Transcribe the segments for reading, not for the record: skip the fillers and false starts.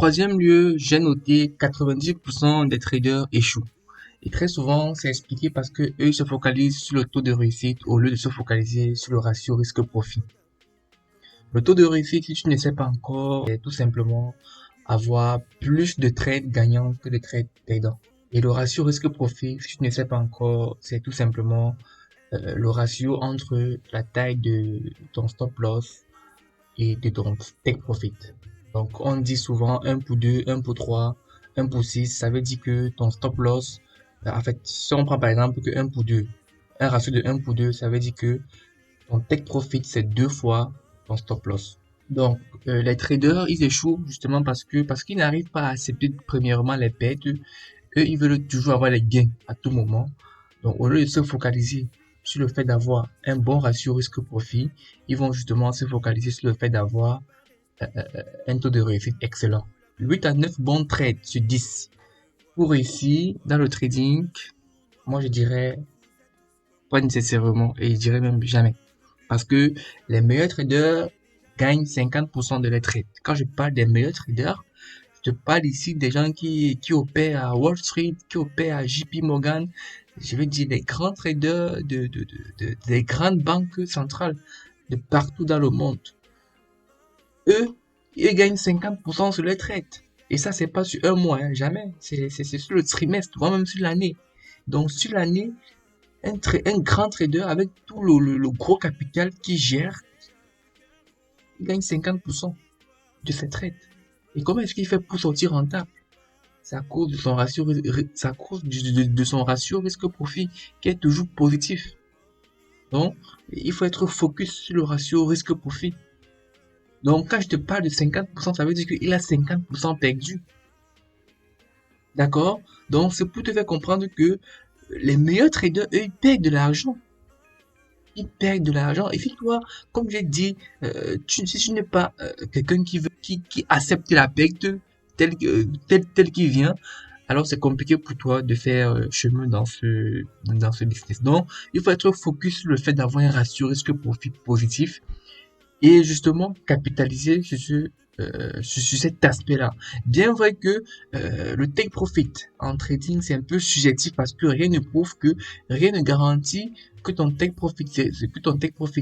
troisième lieu, j'ai noté 90% des traders échouent. Et très souvent, c'est expliqué parce que eux ils se focalisent sur le taux de réussite au lieu de se focaliser sur le ratio risque-profit. Le taux de réussite, si tu ne sais pas encore, c'est tout simplement avoir plus de trades gagnants que de trades perdants. Et le ratio risque-profit, si tu ne sais pas encore, c'est tout simplement le ratio entre la taille de ton stop loss et de ton take profit. Donc, on dit souvent 1 pour 2, 1 pour 3, 1 pour 6. Ça veut dire que ton stop loss, en fait, si on prend par exemple que 1 pour 2, un ratio de 1 pour 2, ça veut dire que ton take profit, c'est 2 fois ton stop loss. Donc, les traders, ils échouent justement parce qu'ils n'arrivent pas à accepter premièrement les pertes. Eux, ils veulent toujours avoir les gains à tout moment. Donc, au lieu de se focaliser sur le fait d'avoir un bon ratio risque-profit, ils vont justement se focaliser sur le fait d'avoir un taux de réussite excellent. 8 à 9 bons trades sur 10. Pour réussir dans le trading, moi je dirais pas nécessairement et je dirais même jamais. Parce que les meilleurs traders gagnent 50% de leurs trades. Quand je parle des meilleurs traders, je te parle ici des gens qui opèrent à Wall Street, qui opèrent à JP Morgan. Je veux dire des grands traders des grandes banques centrales de partout dans le monde. Eux, ils gagnent 50% sur les traites. Et ça, c'est pas sur un mois, hein, jamais. C'est sur le trimestre, voire même sur l'année. Donc, sur l'année, un grand trader avec tout le gros capital qui gère, il gagne 50% de ses traites. Et comment est-ce qu'il fait pour sortir rentable? C'est à cause de son ratio, c'est à cause de son ratio risque-profit qui est toujours positif. Donc, il faut être focus sur le ratio risque-profit. Donc, quand je te parle de 50%, ça veut dire qu'il a 50% perdu. D'accord? Donc, c'est pour te faire comprendre que les meilleurs traders, eux, ils perdent de l'argent. Ils perdent de l'argent. Et puis toi, comme j'ai dit, si tu n'es pas quelqu'un qui accepte la perte telle qu'il vient, alors c'est compliqué pour toi de faire chemin dans ce business. Donc, il faut être focus sur le fait d'avoir un ratio risque-profit positif et justement capitaliser sur cet aspect-là. Bien vrai que le take profit en trading, c'est un peu subjectif parce que rien ne garantit que ton take profit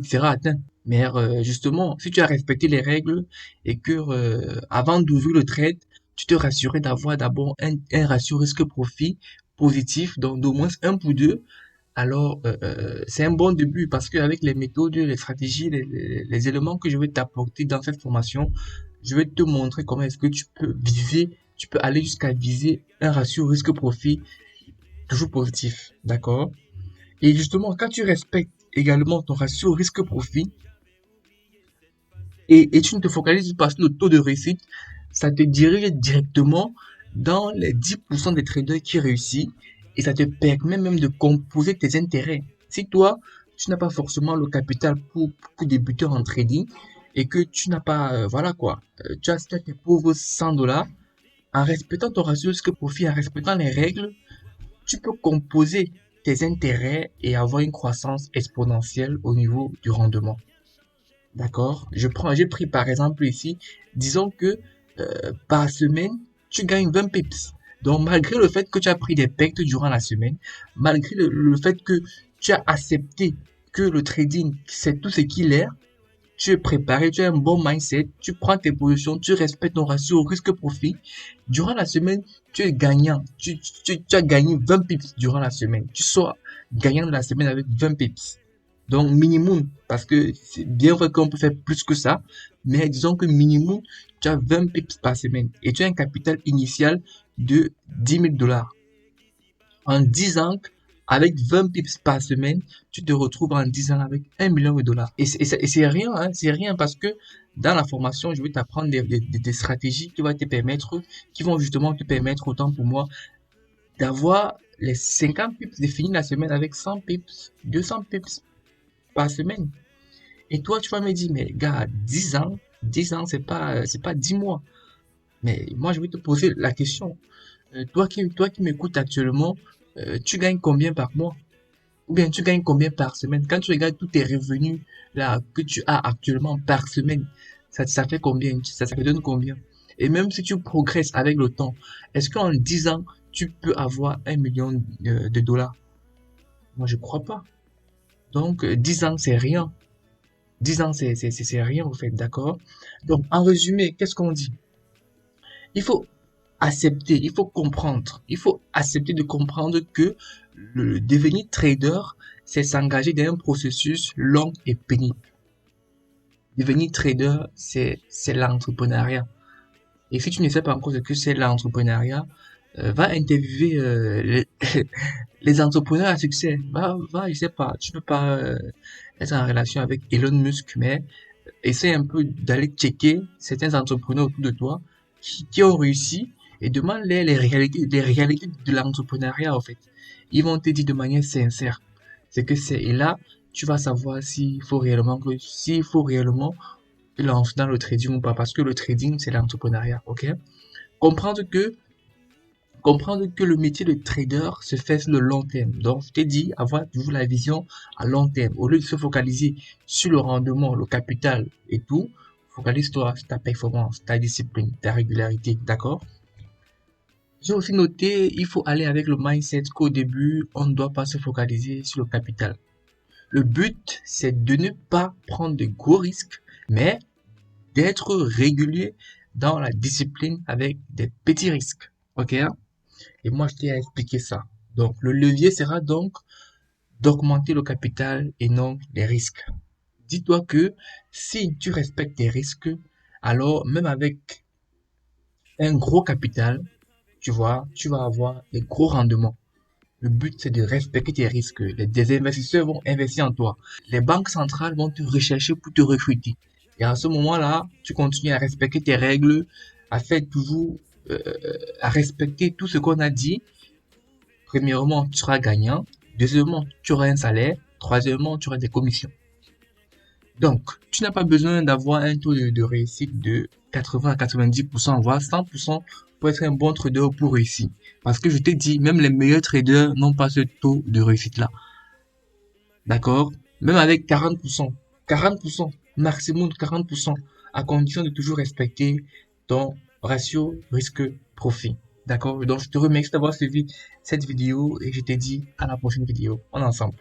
sera atteint. Mais justement, si tu as respecté les règles et que avant d'ouvrir le trade, tu te rassurais d'avoir d'abord un ratio risque-profit positif, donc d'au moins 1 pour 2, alors, c'est un bon début parce qu'avec les méthodes, les stratégies, les éléments que je vais t'apporter dans cette formation, je vais te montrer comment est-ce que tu peux aller jusqu'à viser un ratio risque-profit toujours positif, d'accord? Et justement, quand tu respectes également ton ratio risque-profit et tu ne te focalises pas sur le taux de réussite, ça te dirige directement dans les 10% des traders qui réussissent et ça te permet même de composer tes intérêts. Si toi, tu n'as pas forcément le capital pour débuter en trading et que tu n'as pas, voilà quoi, tu as tes pauvres 100 dollars, en respectant ton ratio risque-profit, en respectant les règles, tu peux composer tes intérêts et avoir une croissance exponentielle au niveau du rendement. D'accord? J'ai pris par exemple ici, disons que par semaine, tu gagnes 20 pips. Donc, malgré le fait que tu as pris des pertes durant la semaine, malgré le fait que tu as accepté que le trading, c'est tout ce qu'il est, tu es préparé, tu as un bon mindset, tu prends tes positions, tu respectes ton ratio risque-profit. Durant la semaine, tu es gagnant. Tu as gagné 20 pips durant la semaine. Tu sors gagnant de la semaine avec 20 pips. Donc, minimum, parce que c'est bien vrai qu'on peut faire plus que ça, mais disons que minimum, tu as 20 pips par semaine et tu as un capital initial de 10 000 dollars. En 10 ans, avec 20 pips par semaine, tu te retrouves en 10 ans avec 1 million de dollars. Et c'est rien, hein, c'est rien parce que dans la formation, je vais t'apprendre des stratégies qui vont justement te permettre, autant pour moi, d'avoir les 50 pips, de finir la semaine avec 100 pips, 200 pips par semaine. Et toi, tu vas me dire, mais gars, 10 ans, c'est pas 10 mois. Mais moi, je vais te poser la question. Toi qui m'écoutes actuellement, tu gagnes combien par mois? Ou bien tu gagnes combien par semaine? Quand tu regardes tous tes revenus là que tu as actuellement par semaine, ça fait combien? Ça te donne combien? Et même si tu progresses avec le temps, est-ce qu'en 10 ans, tu peux avoir 1 million de dollars? Moi, je crois pas. Donc, 10 ans, c'est rien. 10 ans, c'est rien, en fait, d'accord? Donc, en résumé, qu'est-ce qu'on dit? Il faut accepter, il faut comprendre, il faut accepter de comprendre que le devenir trader, c'est s'engager dans un processus long et pénible. Devenir trader, c'est l'entrepreneuriat. Et si tu ne sais pas encore ce que c'est l'entrepreneuriat, va interviewer les entrepreneurs à succès. Va, je sais pas, tu peux pas être en relation avec Elon Musk, mais essaie un peu d'aller checker certains entrepreneurs autour de toi qui ont réussi et demande-les les réalités de l'entrepreneuriat, en fait. Ils vont te dire de manière sincère ce que c'est. Et là, tu vas savoir s'il faut réellement te lancer dans le trading ou pas. Parce que le trading, c'est l'entrepreneuriat, ok? Comprendre que comprendre que le métier de trader se fait sur le long terme. Donc, je t'ai dit, avoir toujours la vision à long terme. Au lieu de se focaliser sur le rendement, le capital et tout, focalise-toi sur ta performance, ta discipline, ta régularité. D'accord? J'ai aussi noté, il faut aller avec le mindset qu'au début, on ne doit pas se focaliser sur le capital. Le but, c'est de ne pas prendre de gros risques, mais d'être régulier dans la discipline avec des petits risques. Ok? Et moi, je t'ai expliqué ça. Donc, le levier sera donc d'augmenter le capital et non les risques. Dis-toi que si tu respectes tes risques, alors même avec un gros capital, tu vois, tu vas avoir des gros rendements. Le but, c'est de respecter tes risques. Des investisseurs vont investir en toi. Les banques centrales vont te rechercher pour te recruter. Et à ce moment-là, tu continues à respecter tes règles, à faire toujours, à respecter tout ce qu'on a dit. Premièrement, tu seras gagnant. Deuxièmement, tu auras un salaire. Troisièmement, tu auras des commissions. Donc, tu n'as pas besoin d'avoir un taux de réussite de 80 à 90%, voire 100% pour être un bon trader pour réussir. Parce que je t'ai dit, même les meilleurs traders n'ont pas ce taux de réussite-là. D'accord? Même avec 40%, 40%, maximum de 40%, à condition de toujours respecter ton ratio risque-profit. D'accord? Donc, je te remercie d'avoir suivi cette vidéo et je te dis à la prochaine vidéo. On est ensemble.